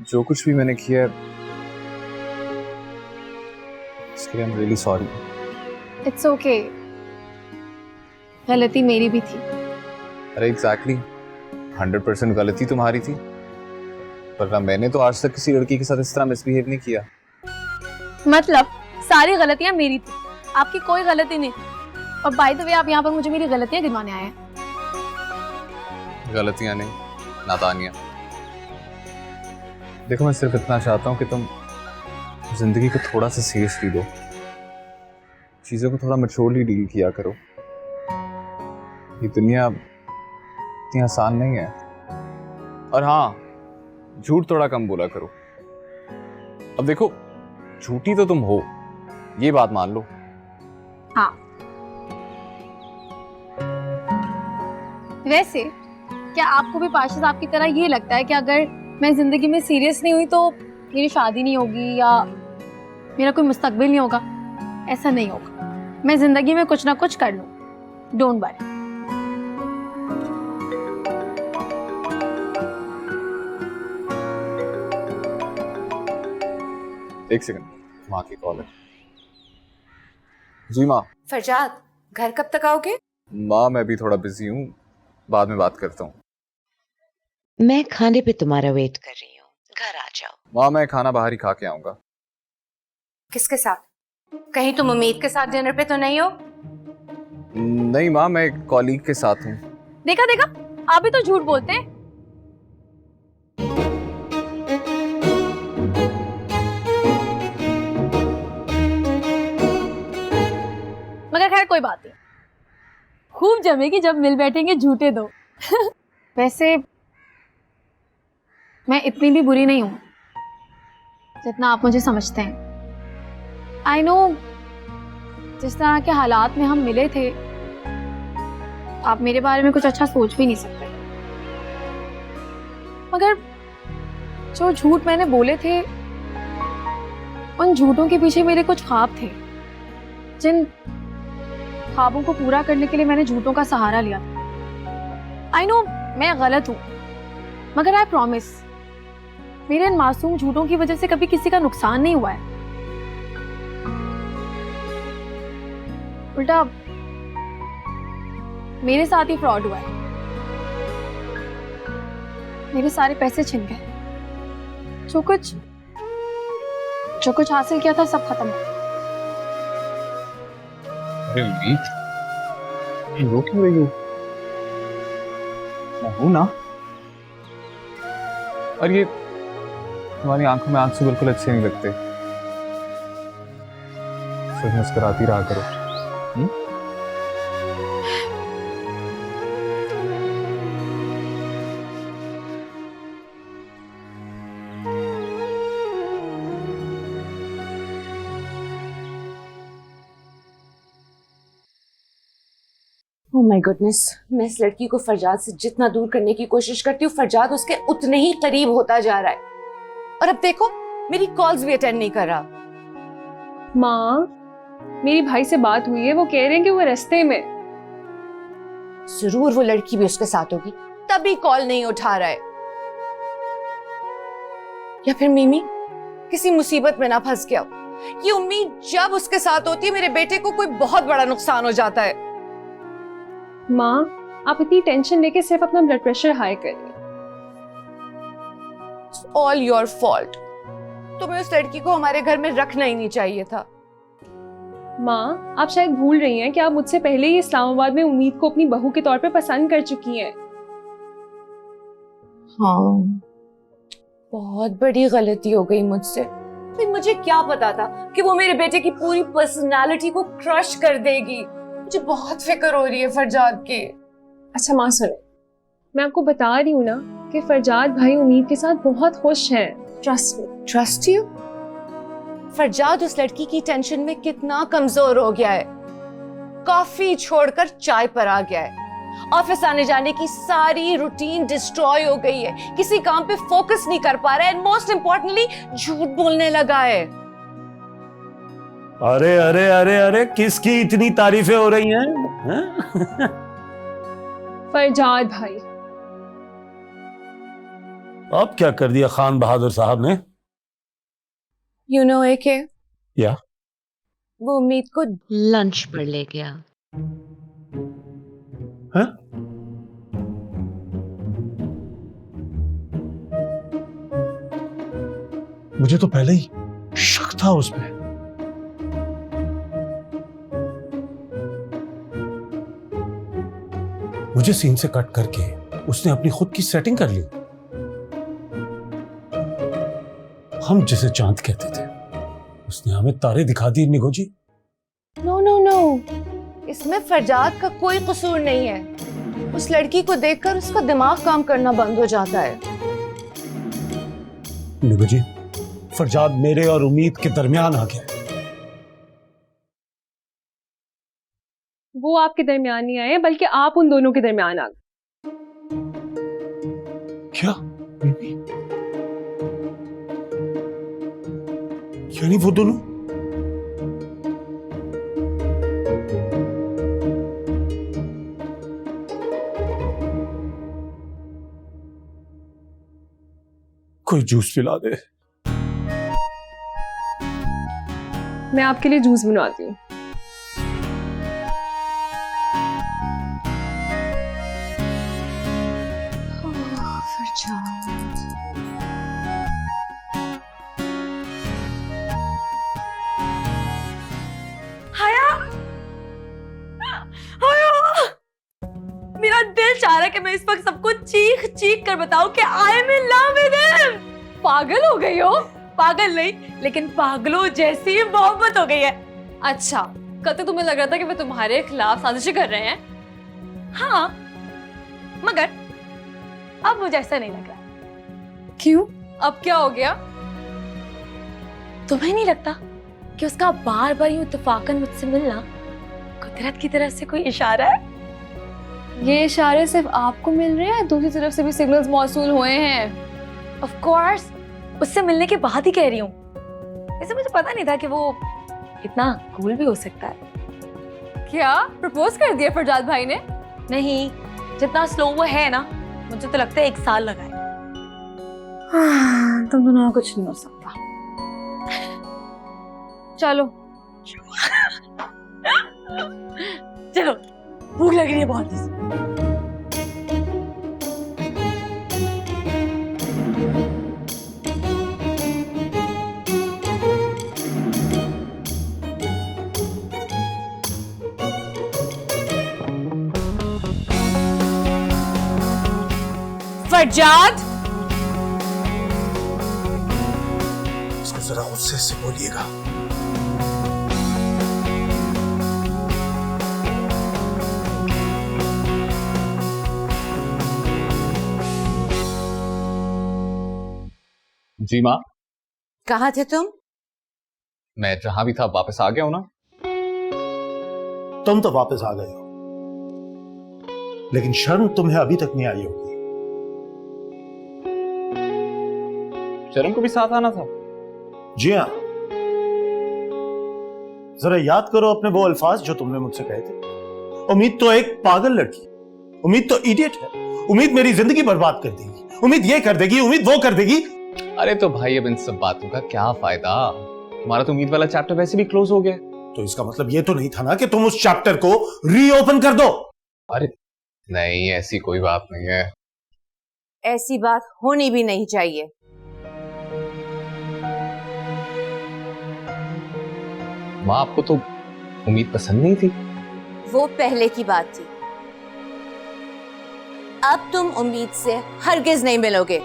जो कुछ भी मैंने किया है इसके लिए I am really sorry. It's okay, गलती मेरी भी थी। अरे एग्जैक्टली 100% गलती तुम्हारी थी, वरना मैंने तो आज तक किसी लड़की के साथ इस तरह मिसबिहेव नहीं किया। मतलब सारी गलतियां मेरी थी, आपकी कोई गलती नहीं। और बाय द वे आप यहाँ पर मुझे मेरी गलतियां गिनवाने आए हैं। गलतियां नहीं, नादानियां। देखो मैं सिर्फ इतना चाहता हूँ कि तुम जिंदगी को थोड़ा सा सीरियसली लो, चीजों को थोड़ा मैच्योरली डील किया करो। ये दुनिया इतनी आसान नहीं है। और हाँ, झूठ थोड़ा कम बोला करो। अब देखो, झूठी तो तुम हो, ये बात मान लो। हाँ, वैसे क्या आपको भी पाशा साहब की तरह ये लगता है कि अगर मैं जिंदगी में सीरियस नहीं हुई तो मेरी शादी नहीं होगी या मेरा कोई मुस्तकबिल नहीं होगा? ऐसा नहीं होगा, मैं जिंदगी में कुछ ना कुछ कर लूँ, डोंट वरी। एक सेकंड, माँ की कॉल है। जी माँ। फरजाद, घर कब तक आओगे? माँ मैं भी थोड़ा बिजी हूँ, बाद में बात करता हूँ। मैं खाने पे तुम्हारा वेट कर रही हूँ, घर आ जाओ। माँ मैं खाना बाहर ही खा के आऊंगा। किसके साथ? कहीं तुम उम्मीद के साथ डिनर पे तो नहीं हो? नहीं माँ, मैं एक कॉलीग के साथ हूँ। देखा देखा, आप भी तो झूठ बोलते हैं। मगर खैर कोई बात नहीं, खूब जमेगी जब मिल बैठेंगे झूठे दो। वैसे मैं इतनी भी बुरी नहीं हूं जितना आप मुझे समझते हैं। आई नो, जिस तरह के हालात में हम मिले थे, आप मेरे बारे में कुछ अच्छा सोच भी नहीं सकते। मगर जो झूठ मैंने बोले थे, उन झूठों के पीछे मेरे कुछ ख्वाब थे, जिन ख्वाबों को पूरा करने के लिए मैंने झूठों का सहारा लिया। आई नो मैं गलत हूं, मगर आई प्रॉमिस मेरे इन मासूम झूठों की वजह से कभी किसी का नुकसान नहीं हुआ है। उल्टा मेरे साथ ही फ्रॉड हुआ है। मेरे सारे पैसे छिन गए, जो कुछ हासिल किया था सब खत्म हो गया। रो क्यों रही हो? मैं हूं ना। और ये तुम्हारी आंखों में आंसू बिल्कुल अच्छे नहीं लगते, सिर्फ मुस्कुराती रहा करो। ओह माय गुडनेस, मैं इस लड़की को फरजाद से जितना दूर करने की कोशिश करती हूँ, फरजाद उसके उतने ही करीब होता जा रहा है। और अब देखो, मेरी कॉल्स भी अटेंड नहीं कर रहा। माँ, मेरी भाई से बात हुई है, वो कह रहे हैं कि वो रास्ते में। जरूर वो लड़की भी उसके साथ होगी, तभी कॉल नहीं उठा रहा है। या फिर मिमी किसी मुसीबत में ना फंस गया हो। ये उम्मीद जब उसके साथ होती है, मेरे बेटे को कोई बहुत बड़ा नुकसान हो जाता है। माँ, आप इतनी टेंशन लेके सिर्फ अपना ब्लड प्रेशर हाई करिए। All your fault. तुम्हें उस लड़की को हमारे घर में रखना ही नहीं चाहिए था। माँ, आप शायद भूल रही हैं कि आप मुझसे पहले ही इस्लामाबाद में उम्मीद को अपनी बहू के तौर पे पसंद कर चुकी हैं। हाँ, बहुत बड़ी गलती हो गई मुझसे। फिर मुझे क्या पता था कि वो मेरे बेटे की पूरी पर्सनालिटी को क्रश कर देगी। मुझे बहुत फिक्र हो रही है फरजाद की। अच्छा माँ सुने, मैं आपको बता रही हूँ ना कि फरजाद भाई उम्मीद के साथ बहुत खुश हैं। Trust me. Trust you? Farzad उस लड़की की टेंशन में कितना कमजोर हो गया है। कॉफी छोड़कर चाय पर आ गया है। ऑफिस आने जाने की सारी रूटीन डिस्ट्रॉय हो गई है। किसी काम पे फोकस नहीं कर पा रहा है, एंड मोस्ट इंपॉर्टेंटली झूठ बोलने लगा है। अरे अरे अरे अरे, किसकी इतनी तारीफें हो रही हैं? फरजाद भाई, अब क्या कर दिया खान बहादुर साहब ने? यू नो एके, या वो उम्मीद को लंच पर ले गया। है? मुझे तो पहले ही शक था उसमें। मुझे सीन से कट करके उसने अपनी खुद की सेटिंग कर ली। हम जिसे चांद कहते थे उसने हमें तारे दिखा दिए। निगो जी, नो नो नो, इसमें फरजाद का कोई कसूर नहीं है। उस लड़की को देखकर उसका दिमाग काम करना बंद हो जाता है। निगो जी, फरजाद मेरे और उम्मीद के दरमियान आ गया। वो आपके दरमियान नहीं आए, बल्कि आप उन दोनों के दरमियान आ गए। क्या? यानी वो दोनों? कोई जूस पिला दे। मैं आपके लिए जूस बनवाती हूँ। मेरा दिल चाह रहा है कि मैं इस वक्त सबको चीख चीख कर बताऊं कि I am in love with him. पागल हो गई हो? पागल नहीं, लेकिन पागलों जैसी मोहब्बत हो गई है। अच्छा, कल तक तुम्हें लग रहा था कि मैं तुम्हारे खिलाफ साजिशें कर रहे हैं। हाँ, मगर अब मुझे ऐसा नहीं लग रहा। क्यों? अब क्या हो गया? तुम्हें नहीं लगता कि उसका बार बार यूं इत्तेफाकन मुझसे मिलना कुदरत की तरफ से कोई इशारा है? ये इशारे सिर्फ आपको मिल रहे हैं, दूसरी तरफ से भी सिग्नल्स मौसूल हुए हैं। ऑफ कोर्स, उससे मिलने के बाद ही कह रही हूँ। वैसे मुझे पता नहीं था कि वो इतना कूल भी हो सकता है। क्या प्रपोज कर दिया फरजाद भाई ने? नहीं, जितना स्लो वो है ना, मुझे तो लगता है 1 साल लगा है। तुम दोनों का कुछ नहीं हो सकता। चलो चलो, भूख लग रही है बहुत। फरजाद, इसको जरा गुस्से से बोलिएगा। जी माँ, कहाँ थे तुम? मैं जहां भी था वापस आ गया हूं ना। तुम तो वापस आ गए हो, लेकिन शर्म तुम्हें अभी तक नहीं आई होगी। शर्म को भी साथ आना था। जी हाँ, जरा याद करो अपने वो अल्फाज जो तुमने मुझसे कहे थे। उम्मीद तो एक पागल लड़की, उम्मीद तो इडियट है, उम्मीद मेरी जिंदगी बर्बाद कर देगी, उम्मीद ये कर देगी, उम्मीद वो कर देगी। अरे तो भाई, अब इन सब बातों का क्या फायदा? तुम्हारा तो उम्मीद वाला चैप्टर वैसे भी क्लोज हो गया। तो इसका मतलब ये तो नहीं था ना कि तुम उस चैप्टर को रीओपन कर दो। अरे नहीं, ऐसी कोई बात नहीं है। ऐसी बात होनी भी नहीं चाहिए। माँ, आपको तो उम्मीद पसंद नहीं थी? वो पहले की बात थी। अब तुम उम्मीद से हरगिज नहीं मिलोगे।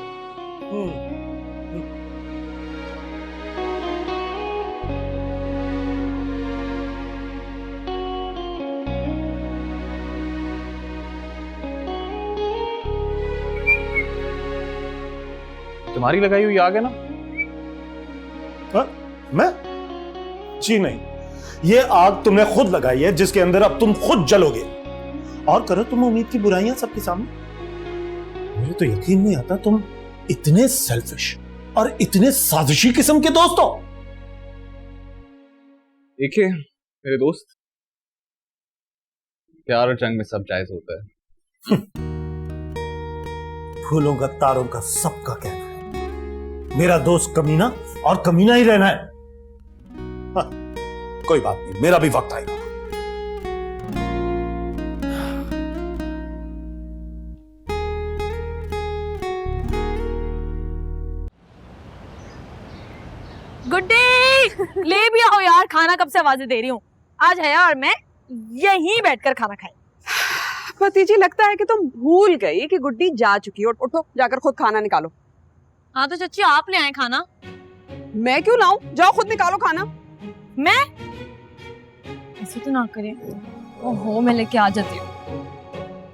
तुम्हारी लगाई हुई आग है ना? हा? मैं? जी नहीं, ये आग तुमने खुद लगाई है, जिसके अंदर अब तुम खुद जलोगे। और करो तुम उम्मीद की बुराइयां सबके सामने। मुझे तो यकीन नहीं आता तुम इतने सेल्फिश और इतने साजिशी किस्म के दोस्त हो। देखिए मेरे दोस्त, प्यार और जंग में सब जायज होता है। फूलों का, तारों का, सबका कहना है मेरा दोस्त कमीना और कमीना ही रहना है। हाँ, कोई बात नहीं, मेरा भी वक्त आएगा। गुड्डी ले भी आओ यार, खाना कब से आवाजें दे रही हूँ। आज है और मैं यहीं बैठकर खाना खाए। भतीजी लगता है कि तुम भूल गई कि गुड्डी जा चुकी है। उठो जाकर खुद खाना निकालो। हाँ तो चाची आप ले आए खाना। मैं क्यों लाऊं? जाओ खुद निकालो खाना। मैं ऐसे तो ना करें। ओहो मैं लेके आ जाती हूँ।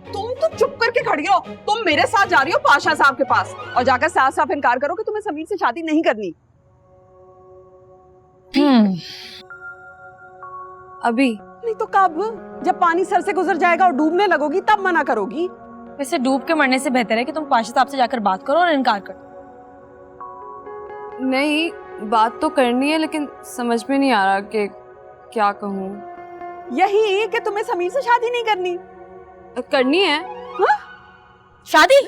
तुम तो चुप करके खड़ी हो। तुम मेरे साथ जा रही हो पाशा साहब के पास और जाकर साफ साफ इनकार करो कि तुम्हें समीर से शादी नहीं करनी। अभी नहीं तो कब? जब पानी सर से गुजर जाएगा और डूबने लगोगी तब मना करोगी। वैसे डूब के मरने से बेहतर है कि तुम पाशा साहब से जाकर बात करो और इनकार कर। नहीं बात तो करनी है लेकिन समझ में नहीं आ रहा कि क्या कहूँ। यही कि तुम्हें समीर से शादी नहीं करनी। करनी है। हाँ? शादी?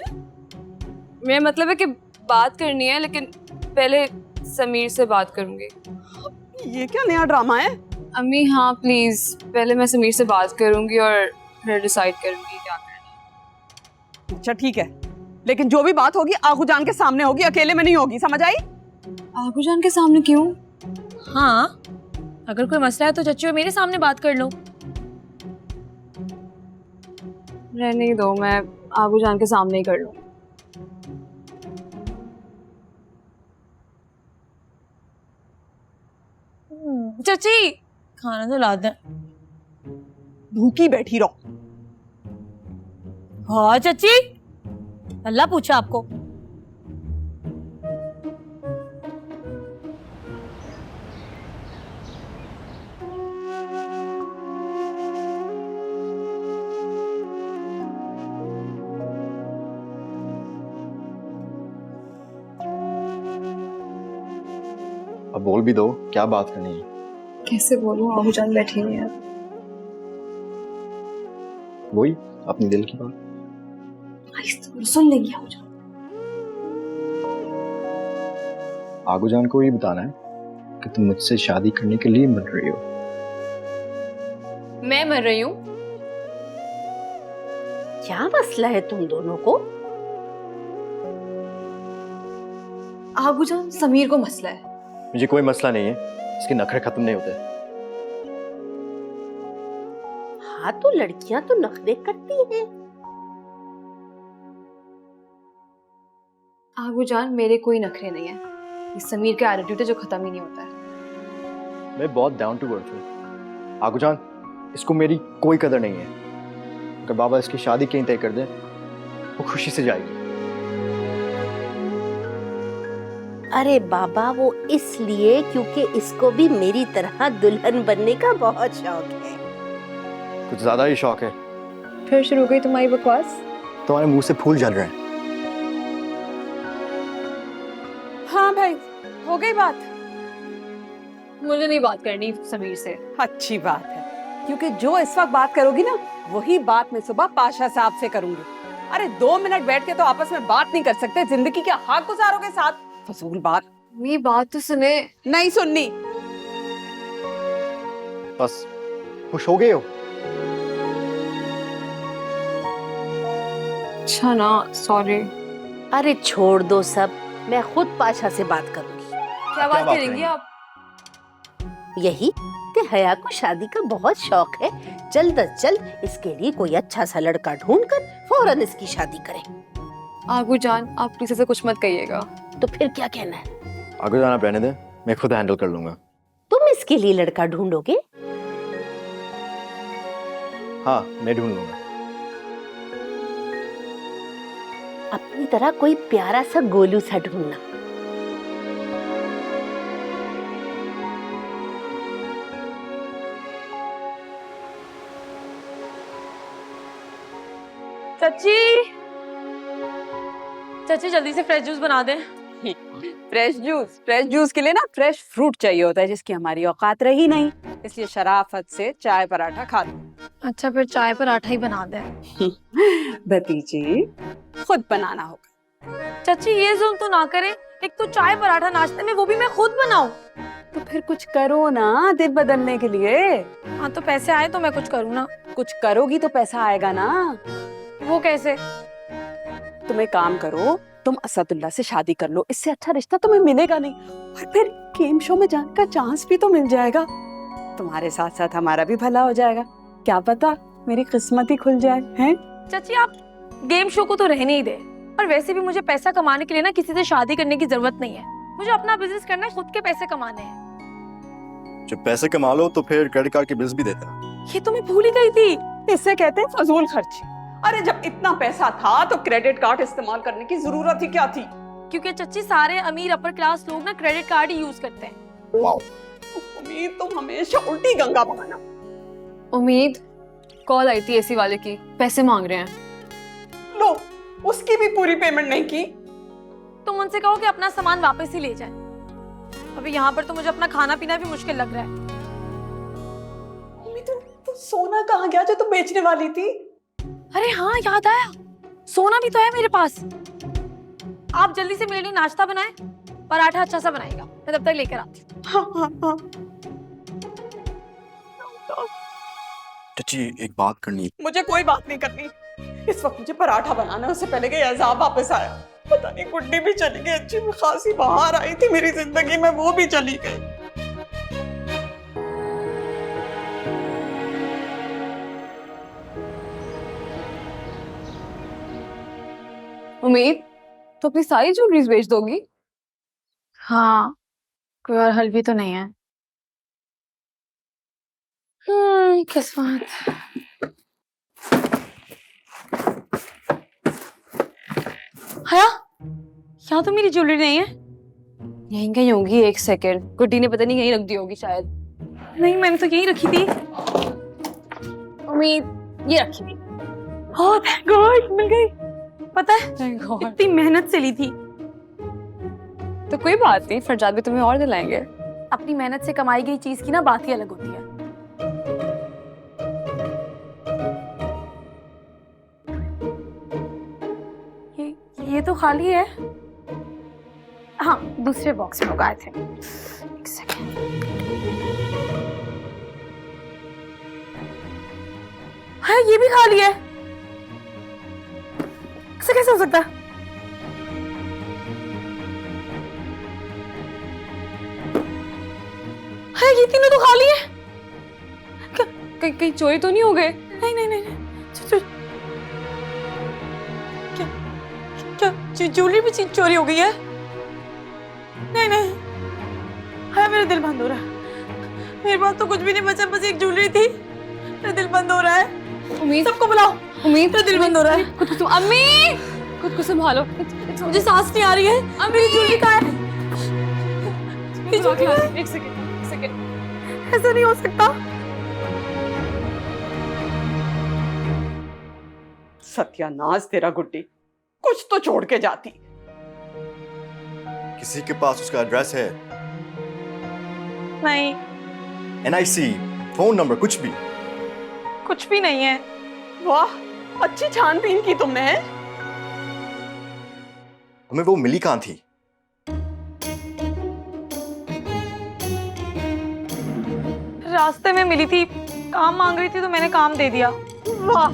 मेरा मतलब है कि बात करनी है लेकिन पहले समीर से बात करूंगी। ये क्या नया ड्रामा है? अम्मी हाँ प्लीज, पहले मैं समीर से बात करूंगी और फिर डिसाइड करूंगी क्या करना। अच्छा ठीक है, लेकिन जो भी बात होगी आगू जान के सामने होगी, अकेले में नहीं होगी, समझ आई? आगू जान के सामने क्यों? हाँ अगर कोई मसला है तो चच्ची मेरे सामने बात कर लो। रहने ही दो, मैं आगू जान के सामने ही कर लूँ। चची खाना तो ला दे। भूखी बैठी रहो। हाँ चची अल्लाह पूछा आपको। अब बोल भी दो, क्या बात करनी है? कैसे बोलूं, आगू जान बैठी हुई है। वही अपनी दिल की बात। सुन लेंगी आगू जान। आगू जान को ये बताना है कि तुम मुझसे शादी करने के लिए मर रही हो। मैं मर रही हूँ? क्या मसला है तुम दोनों को? आगू जान समीर को मसला है। मुझे कोई मसला नहीं है, इसके नखरे खत्म नहीं होते। हाँ तो लड़कियां तो नखरे करती हैं। आगू जान मेरे कोई नखरे नहीं है, ये समीर का एटीट्यूड है जो खत्म ही नहीं होता है। मैं बहुत डाउन टू अर्थ हूँ। आगू जान, इसको मेरी कोई कदर नहीं है। अगर बाबा इसकी शादी कहीं तय कर दे, वो खुशी से जाएगी। अरे बाबा वो इसलिए क्योंकि इसको भी मेरी तरह दुल्हन बनने का बहुत शौक है। कुछ ज्यादा ही शौक है। फिर शुरू हो गई तुम्हारी बकवास। तुम्हारे मुंह से फूल झड़ रहे हैं। हाँ भाई हो गई बात। मुझे नहीं बात करनी समीर से। अच्छी बात है, क्योंकि जो इस वक्त बात करोगी ना वही बात मैं सुबह पाशा साहब से करूंगी। अरे 2 मिनट बैठ के तो आपस में बात नहीं कर सकते? जिंदगी क्या हाथ गुजारोगे साथ? फजूल बात। मेरी बात तो सुने। नहीं सुननी। बस खुश हो गए हो? अच्छा ना, सॉरी। अरे छोड़ दो सब, मैं खुद पाशा से बात करूंगी। क्या बात बात करेंगी आप? यही कि हया को शादी का बहुत शौक है, जल्द अज जल्द इसके लिए कोई अच्छा सा लड़का ढूंढकर फौरन इसकी शादी करें। आगू जान आप प्लीज ऐसे कुछ मत कहिएगा। तो फिर क्या कहना है? आगू जान आप रहने दे, मैं खुद हैंडल कर लूंगा। तुम इसके लिए लड़का ढूंढोगे? हाँ मैं ढूंढ लूंगा। अपनी तरह कोई प्यारा सा गोलू सा ढूंढना। चची चची जल्दी से फ्रेश जूस बना दे। फ्रेश जूस के लिए ना फ्रेश फ्रूट चाहिए होता है, जिसकी हमारी औकात रही नहीं, इसलिए शराफत से चाय पराठा खा लो। अच्छा फिर चाय पराठा ही बना दे। भतीजी खुद बनाना होगा, चाची ये जुल्म तो ना करे, एक तो चाय पराठा नाश्ते में, वो भी मैं खुद बनाऊं। तो फिर कुछ करो ना दिल बदलने के लिए। हाँ तो पैसे आए तो मैं कुछ करूँ ना। कुछ करोगी तो पैसा आएगा ना। वो कैसे? तुम एक काम करो, तुम असदुल्ला से शादी कर लो, इससे अच्छा रिश्ता तुम्हें मिलेगा नहीं, और फिर गेम शो में जाने का चांस भी तो मिल जाएगा। तुम्हारे साथ साथ हमारा भी भला हो जाएगा, क्या पता मेरी किस्मत ही खुल जाए। हैं चाची आप गेम शो को तो रहने ही दे, और वैसे भी मुझे पैसा कमाने के लिए ना किसी से शादी करने की जरूरत नहीं है। मुझे अपना बिजनेस करना है, खुद के पैसे कमाने हैं। जब पैसे कमा लो तो फिर क्रेडिट कार्ड के बिल्स भी देता। ये तो मैं भूल ही गई थी। इससे कहते हैं फजूल खर्ची। अरे जब इतना पैसा था तो क्रेडिट कार्ड इस्तेमाल करने की जरूरत ही क्या थी? क्योंकि चाची सारे अमीर अपर क्लास लोग ना क्रेडिट कार्ड ही यूज करते हैं। वाओ। उम्मीद तुम हमेशा उल्टी गंगा बहाना। उम्मीद कॉल आई थी एसी वाले की, पैसे मांग रहे हैं। लो, उसकी भी पूरी पेमेंट नहीं की। तुम उनसे कहो कि अपना सामान वापस ही ले जाए। अभी यहाँ पर तो मुझे अपना खाना पीना भी मुश्किल लग रहा है। उम्मीद तो सोना कहाँ गया जो तुम बेचने वाली थी? अरे हाँ याद आया, सोना भी तो है मेरे पास। आप जल्दी से मेरे लिए नाश्ता बनाएं, पराठा अच्छा सा बनाएगा, मैं तब तक लेकर आती हूँ। हाँ। चाची एक बात करनी है। मुझे कोई बात नहीं करनी, इस वक्त मुझे पराठा बनाना है, उससे पहले कि एजाब वापस आया। पता नहीं गुड्डी भी चली गई, अच्छी खासी बाहर आई थी मेरी जिंदगी में, वो भी चली गई। उम्मीद तो अपनी सारी ज्वेलरीज बेच दोगी? हाँ, कोई और हल भी तो नहीं है। किस्मत। हया, यहाँ तो मेरी ज्वेलरी नहीं है। यहीं कहीं होगी, एक सेकंड। गुड्डी ने पता नहीं कहीं रख दी होगी शायद। नहीं, मैंने तो यहीं रखी थी। उम्मीद ये रखी थी। ओह थैंक गॉड, मिल गई। पता है इतनी मेहनत से ली थी। तो कोई बात नहीं, फरजाद भी तुम्हें और दिलाएंगे। अपनी मेहनत से कमाई गई चीज की ना बात ही अलग होती है। ये तो खाली है। हाँ, दूसरे बॉक्स में उगाए थे। एक सेकेंड। हाँ, ये भी खाली है। ऐसा कैसे हो सकता है? हाँ, ये तीनों तो खाली है। कहीं चोरी तो नहीं हो गए? नहीं। क्या ज्वेलरी भी चोरी हो गई है? नहीं। हाँ, मेरा दिल बंद हो रहा है। मेरे पास तो कुछ भी नहीं बचा, बस एक ज्वेलरी थी। मेरा दिल बंद हो रहा है। उम्मीद, सबको बुलाओ। उम्मीद, मेरा दिल बंद हो रहा है। अम्मी खुद को संभालो। मुझे सांस नहीं आ रही है। अम्मी ज्वेलरी कहाँ है? एक सेकंड। ऐसा नहीं हो सकता। सत्यानाश तेरा गुड्डी, कुछ तो छोड़ के जाती। किसी के पास उसका एड्रेस है? नहीं, NIC, फोन नंबर, कुछ भी? कुछ भी नहीं है। वाह, अच्छी छानबीन की तुमने। हमें वो मिली कहाँ थी? रास्ते में मिली थी, काम मांग रही थी तो मैंने काम दे दिया। वाह,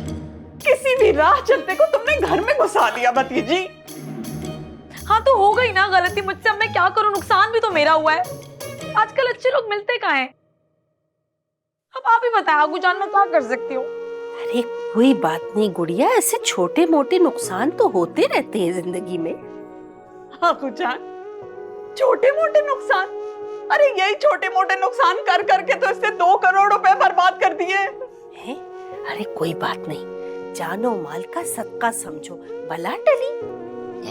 किसी भी राह चलते को तुमने घर में घुसा लिया भतीजी। हाँ तो हो गई ना गलती मुझसे, अब मैं क्या करूं, नुकसान भी तो मेरा हुआ है। आजकल अच्छे लोग मिलते कहाँ हैं? अब आप ही बताएं आगू जान, मैं क्या कर सकती हूँ? अरे कोई बात नहीं गुड़िया, ऐसे छोटे मोटे नुकसान तो होते रहते हैं जिंदगी में। आगू जान, छोटे मोटे नुकसान? अरे यही छोटे मोटे नुकसान कर करके तो इससे 2 करोड़ रुपए बर्बाद कर दिए हैं? अरे कोई बात नहीं, जानो माल का सदका समझो, भला टली।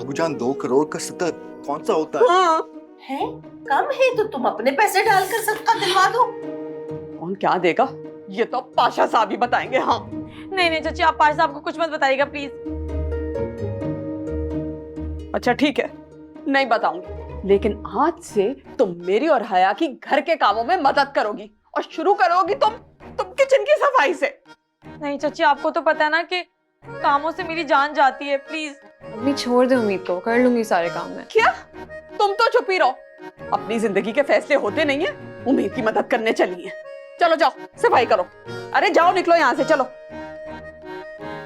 आगूजान 2 करोड़ का सदका कौन सा होता है? हाँ। है कम है तो तुम अपने पैसे डालकर सदका दिलवा दो। कौन क्या देगा ये तो पाशा साहब ही बताएंगे। हाँ नहीं चाची, आप पाशा साहब को कुछ मत बताइएगा प्लीज। अच्छा ठीक है, नहीं बताऊंगी, लेकिन आज से तुम मेरी और हया की घर के कामों में मदद करोगी, और शुरू करोगी तुम किचन की सफाई से। नहीं चाची, आपको तो पता है ना कि कामों से मेरी जान जाती है। प्लीज अम्मी छोड़ दे उम्मीद को, कर लूंगी सारे काम मैं। क्या? तुम तो चुप ही रहो, अपनी जिंदगी के फैसले होते नहीं है, उम्मीद की मदद करने चली है। चलो जाओ सफाई करो। अरे जाओ निकलो यहाँ से, चलो।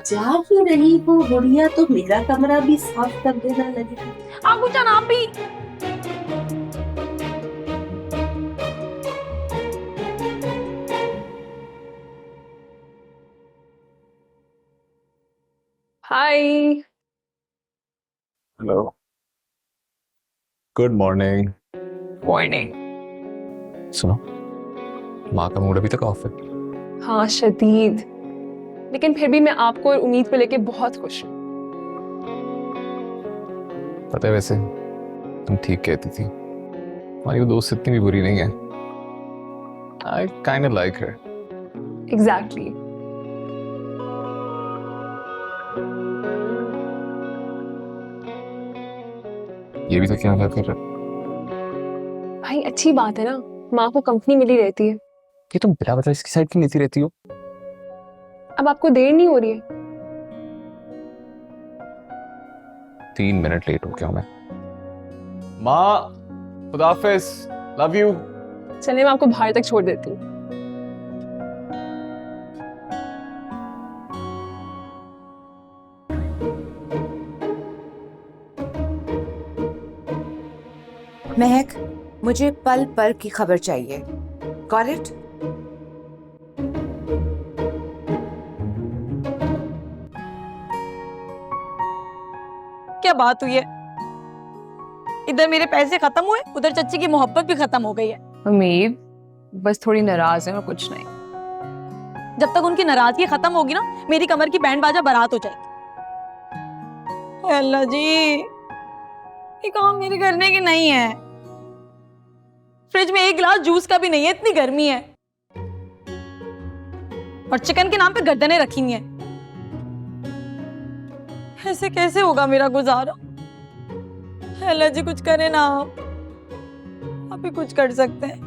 जा ही रही हो गुड़िया तो मेरा कमरा भी साफ कर देना लगी। आगू जान आप भी। Hi. Hello, good morning. Morning. सुनो, माँ का मूड अभी तक ऑफ है। हाँ शदीद, लेकिन फिर भी मैं आपको और उम्मीद को लेके बहुत खुश हूँ। पता है वैसे तुम ठीक कहती थी, हमारी वो दोस्त इतनी भी बुरी नहीं है। I kind of like her. Exactly. ये भी तो क्या कर रहा है? भाई अच्छी बात है ना, माँ को कंपनी मिली रहती है। कि तुम बिना वजह इसकी साइड क्यों लेती रहती हो? अब आपको देर नहीं हो रही है? 3 मिनट लेट हो गया मैं। माँ, खुदा हाफिज, लव यू। चलिए मैं आपको बाहर तक छोड़ देती हूँ। महक, मुझे पल पल की खबर चाहिए। Got it? क्या बात हुई है? इधर मेरे पैसे खत्म हुए, उधर चच्ची की मोहब्बत भी खत्म हो गई है। उम्मीद बस थोड़ी नाराज है और कुछ नहीं। जब तक उनकी नाराजगी खत्म होगी ना, मेरी कमर की बैंड बाजा बारात हो जाएगी। ओए अल्लाह जी, ये काम मेरे करने की नहीं है। फ्रिज में एक गिलास जूस का भी नहीं है, इतनी गर्मी है। और चिकन के नाम पे गर्दनें रखी हुई हैं। ऐसे कैसे होगा मेरा गुजारा? अल्लाह जी कुछ करे ना, आप ही कुछ कर सकते हैं।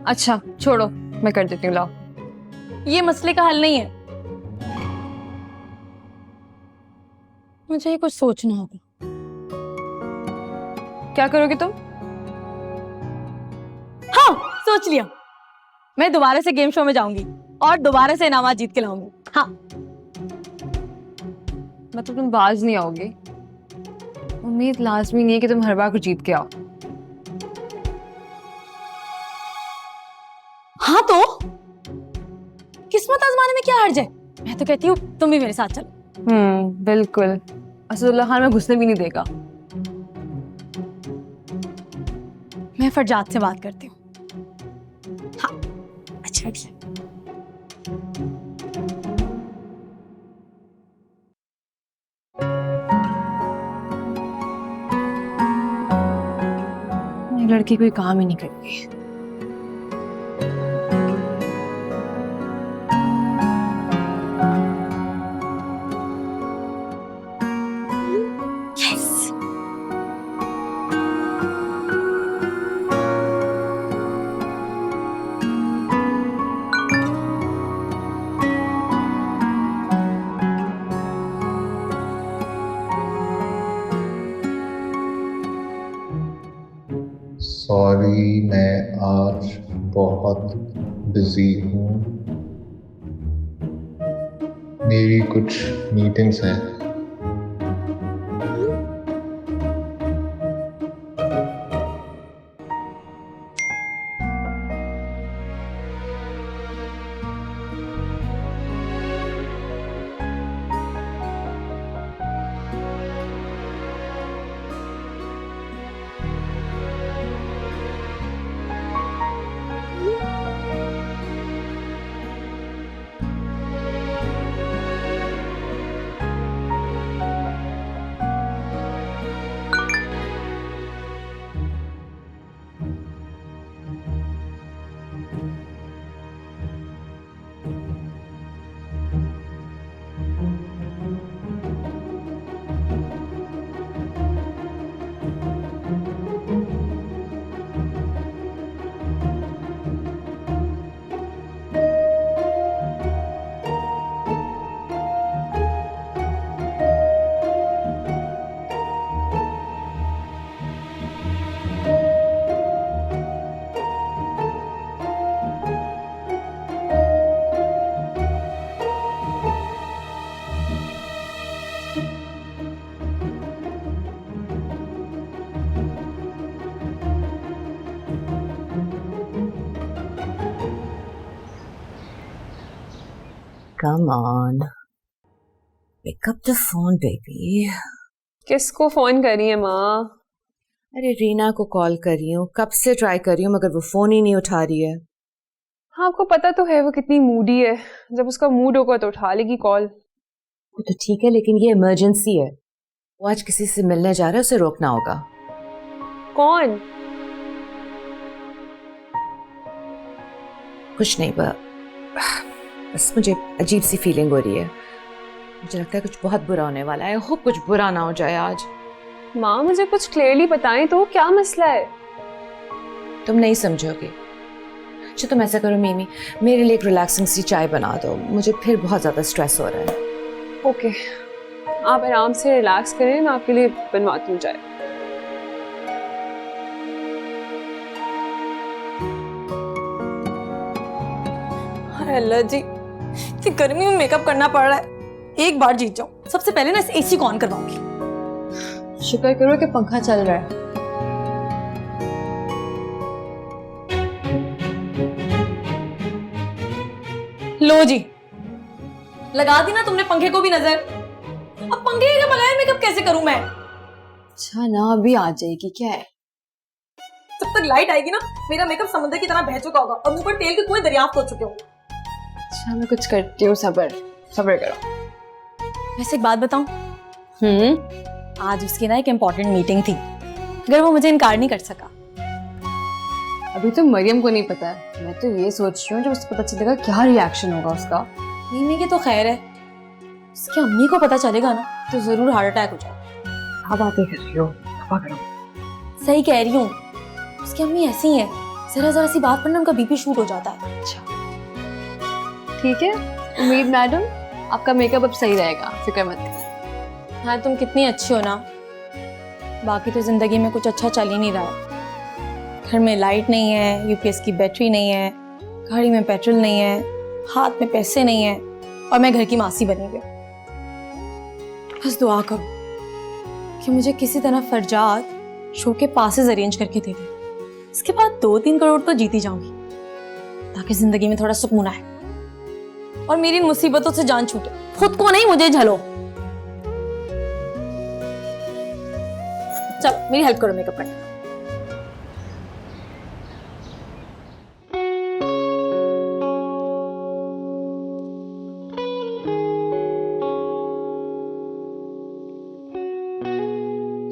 अच्छा छोड़ो, मैं कर देती हूँ, लाओ। ये मसले का हल नहीं है, मुझे ही कुछ सोचना होगा। क्या करोगे तुम? हाँ सोच लिया, मैं दोबारा से गेम शो में जाऊंगी और दोबारा से इनामात जीत के लाऊंगी। हाँ मतलब तुम बाज नहीं आओगे? उम्मीद लाजमी नहीं है कि तुम हर बार को जीत के आओ। हाँ तो किस्मत आजमाने में क्या हर्ज है? मैं तो कहती हूँ तुम भी मेरे साथ चलो। बिल्कुल, असदुल्ला खान में घुसने भी नहीं देगा। मैं फरजाद से बात करती हूँ। हाँ अच्छा ठीक है। ये लड़की कोई काम ही नहीं करती। सॉरी, मैं आज बहुत बिजी हूँ, मेरी कुछ मीटिंग्स हैं। Come on. Pick up the phone, baby. किसको फोन करी है माँ? अरे रीना को कॉल कर रही हूँ, कब से ट्राई कर रही हूँ मगर वो फोन ही नहीं उठा रही है। हाँ, आपको पता तो है वो कितनी मूडी है। जब उसका मूड होगा तो उठा लेगी कॉल। वो तो ठीक है लेकिन ये इमरजेंसी है। वो आज किसी से मिलने जा रहा है, उसे रोकना होगा। कौन? कुछ नहीं, बस मुझे अजीब सी फीलिंग हो रही है। मुझे लगता है कुछ बहुत बुरा होने वाला है। होप कुछ बुरा ना हो जाए आज। माँ मुझे कुछ क्लियरली बताएं तो क्या मसला है? तुम नहीं समझोगे। अच्छा तुम ऐसा करो मीमी, मेरे लिए एक रिलैक्सिंग सी चाय बना दो, मुझे फिर बहुत ज्यादा स्ट्रेस हो रहा है। ओके, आप आराम से रिलैक्स करें, मैं आपके लिए बनवाती हूँ चाय। अल्लाह जी, इतनी गर्मी में मेकअप करना पड़ रहा है। एक बार जीत जाऊं, सबसे पहले ना इस एसी को ऑन करवाऊंगी। शुक्र करो कि पंखा चल रहा है। लो जी, लगा दी ना तुमने पंखे को भी नजर। अब पंखे के बगैर मेकअप कैसे करूं मैं? अच्छा ना, अभी आ जाएगी। क्या है? जब तक लाइट आएगी ना मेरा मेकअप समुद्र की तरह बह चुका होगा और मुंह पर तेल के कुएं दरियाफ्त हो चुके होंगे। अच्छा मैं कुछ करती हूँ, सब्र करो। वैसे एक बात बताऊं, आज उसकी ना एक इम्पोर्टेंट मीटिंग थी, अगर वो मुझे इनकार नहीं कर सका। अभी तो मरियम को नहीं पता है। मैं तो ये सोच रही हूँ जब उसको पता चलेगा क्या रिएक्शन होगा उसका। मीमी की तो खैर है, उसकी अम्मी को पता चलेगा ना तो जरूर हार्ट अटैक हो जाएगा। क्या बातें कर रही हो? करो। सही कह रही हूँ, उसकी अम्मी ऐसी ही है, जरा सी बात पर ना उनका बीपी शूट हो जाता है। अच्छा ठीक है, उम्मीद मैडम आपका मेकअप अब सही रहेगा, फिक्र मत करिए। हाँ तुम कितनी अच्छी हो ना, बाकी तो जिंदगी में कुछ अच्छा चल ही नहीं रहा है। घर में लाइट नहीं है, यूपीएस की बैटरी नहीं है, गाड़ी में पेट्रोल नहीं है, हाथ में पैसे नहीं है और मैं घर की मासी बनी हुई। बस दुआ करो कि मुझे किसी तरह फरजाद शो के पासेस अरेंज करके दे दे। इसके बाद 2-3 करोड़ तो जीती जाऊंगी ताकि जिंदगी में थोड़ा सुकून आए और मेरी इन मुसीबतों से जान छूटे। खुद को नहीं, मुझे झलो। चल मेरी हेल्प करो मेकअप करने।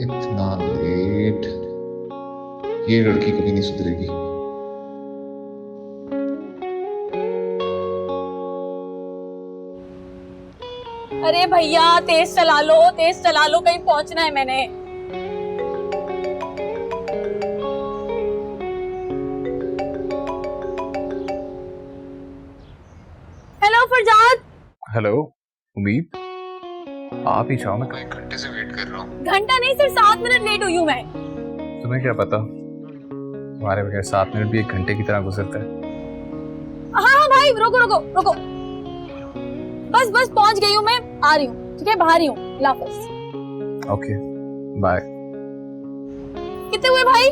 इतना लेट, ये लड़की कभी नहीं सुधरेगी। अरे भैया तेज चला लो, कहीं पहुंचना है मैंने। हेलो फरजाद। हेलो उम्मीद, आप ही जाओ, मैं 1 घंटे से वेट कर रहा हूँ। घंटा नहीं, सिर्फ 7 मिनट लेट हुई हूँ मैं। तुम्हें क्या पता, तुम्हारे बगैर 7 मिनट भी 1 घंटे की तरह गुजरता है। हाँ भाई रुको, बस पहुंच गई हूँ मैं, आ रही हूँ। ठीक है, बाहर ही हूँ। लाफिज। Okay bye. कितने हुए भाई?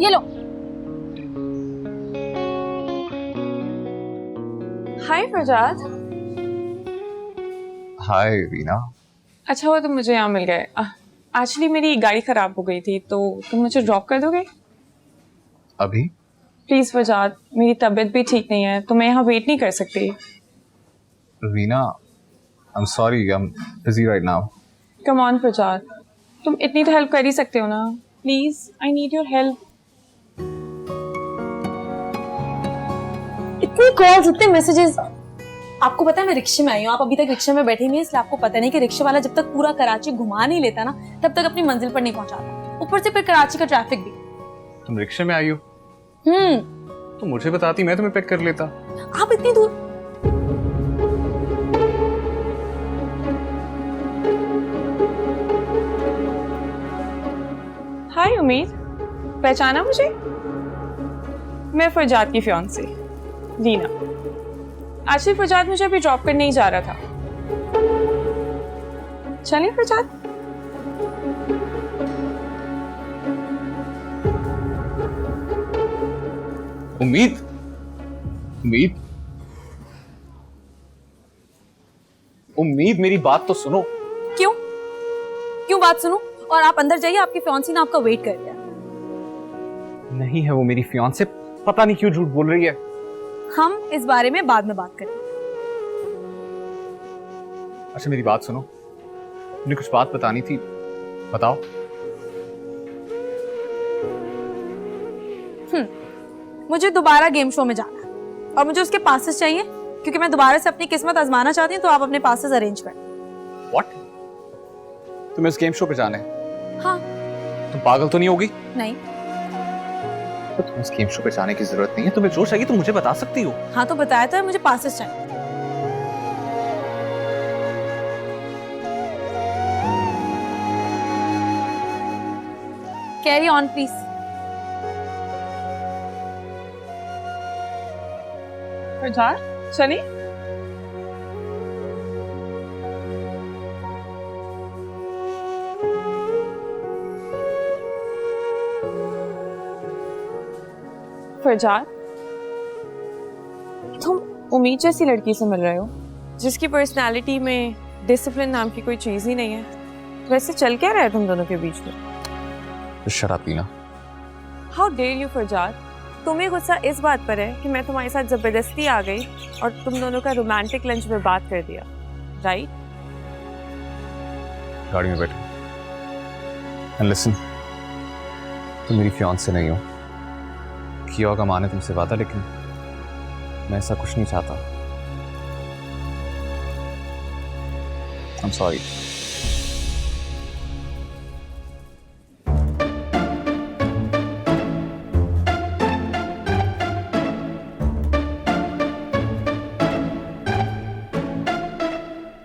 ये लो। हाय फरजाद। हाय रीना। अच्छा हुआ तुम मुझे यहाँ मिल गए। एक्चुअली मेरी गाड़ी खराब हो गई थी, तो तुम मुझे ड्रॉप कर दोगे? अभी? प्लीज फरजाद, मेरी तबीयत भी ठीक नहीं है तो मैं यहाँ वेट नहीं कर सकती। Reena, I'm sorry, I'm busy right now. Come on Farzad, तुम इतनी तो हेल्प कर ही सकते हो ना। Please, I need your help. इतनी कॉल्स, इतने मैसेजेस। आपको पता है मैं रिक्शे में आई हूँ, आप अभी तक रिक्शे में बैठे नहीं, इसलिए आपको पता नहीं कि रिक्शे वाला जब तक पूरा कराची घुमा नहीं लेता ना तब तक अपनी मंजिल पर नहीं पहुंचाता। ऊपर से फिर कराची का ट्रैफिक भी। तुम रिक्शे में आई हो? तो मुझे बताती, मैं तुम्हें पिक कर लेता। आप इतनी दूर। हाय उम्मीद, पहचाना मुझे? मैं फरजाद की फियांसी रीना। एक्चुअली फरजाद मुझे अभी ड्रॉप करने ही जा रहा था। चलिए फरजाद। उम्मीद, उम्मीद, उम्मीद मेरी बात तो सुनो। क्यों क्यों बात सुनूं? और आप अंदर जाइए, आपकी फियांसी ने आपका वेट कर लिया। नहीं है वो मेरी फियांसे, पता नहीं क्यों झूठ बोल रही है। हम इस बारे में बाद में बात करेंगे। अच्छा मेरी बात सुनो, मुझे कुछ बात बतानी थी, बताओ। मुझे दोबारा गेम शो में जाना है और मुझे उसके पासेस चाहिए, क्योंकि मैं दोबारा से अपनी किस्मत आजमाना चाहती हूँ। तो आप अपने पासेस अरेंज कर। व्हाट? तुम्हें उस गेम शो पे जाना है? हाँ। तुम पागल तो नहीं होगी? नहीं। तो तुम्हें उस गेम शो पे जाने की जरूरत नहीं है। तुम्हें जो चाहिए तुम मुझे बता सकती हो। हाँ तो बताया तो है, मुझे पासेस चाहिए। Carry on please. फरजाद चलिए। फरजाद, तुम उम्मीद जैसी लड़की से मिल रहे हो जिसकी पर्सनालिटी में डिसिप्लिन नाम की कोई चीज ही नहीं है। वैसे चल क्या रहा है तुम दोनों के बीच में? शराब पीना। हाउ डेयर यू फरजाद, तुम्हें गुस्सा इस बात पर है कि मैं तुम्हारे साथ जबरदस्ती आ गई और तुम दोनों का रोमांटिक लंच में बात कर दिया, राइट? गाड़ी में बैठो। एंड लिसन, तुम मेरी फियांसे नहीं हो। किया होगा माने तुमसे वादा, लेकिन मैं ऐसा कुछ नहीं चाहता। I'm sorry.